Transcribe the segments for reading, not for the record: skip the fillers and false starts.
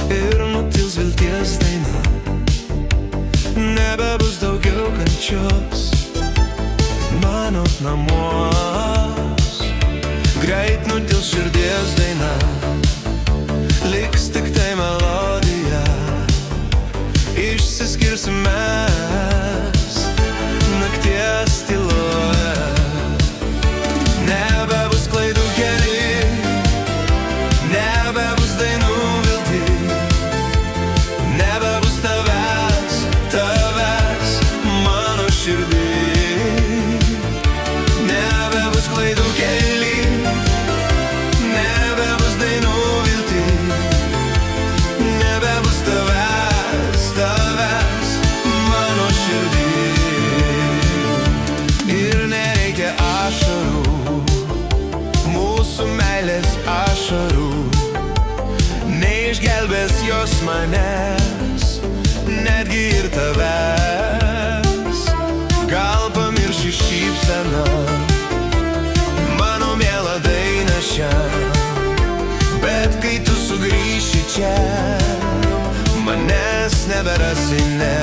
ir nutils vilties daina. Nebebus daugiau kančios mano namuos. Greit nutils širdies daina, liks tik tai melodija. Išsiskirsim mes nakties tyloje. Nebebus klaidų kely, nebebus dainų vilty, nebebus tavęs, tavęs mano širdį. Nebebus klaidų kely, nebebus dainų vilty, nebebus tavęs, tavęs mano širdį. Ir nereikia ašarų, mūsų meilės ašarų, neišgelbės jos manęs, netgi ir tavęs. Gal pamirši šypseną, mano miela daina šią, bet kai tu sugrįši čia, manęs neberasi, ne.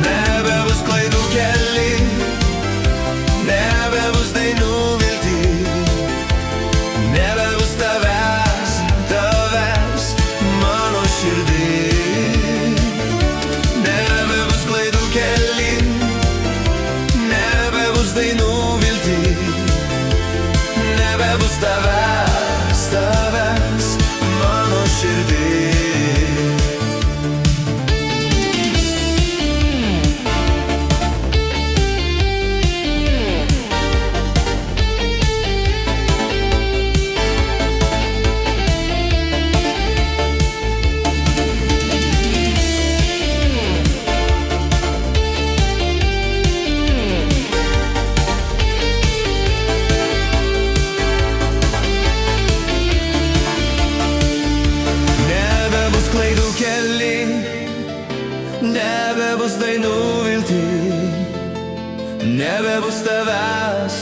Nebebus klaidų kely, nebebus dainų vilty, nebebus tavęs, tavęs mano širdį. Nebebus klaidų kely, nebebus dainų vilty, nebebus tavęs, tavęs mano širdį. Klaidų kely, nebebus dainų vilty, nebebus tavęs,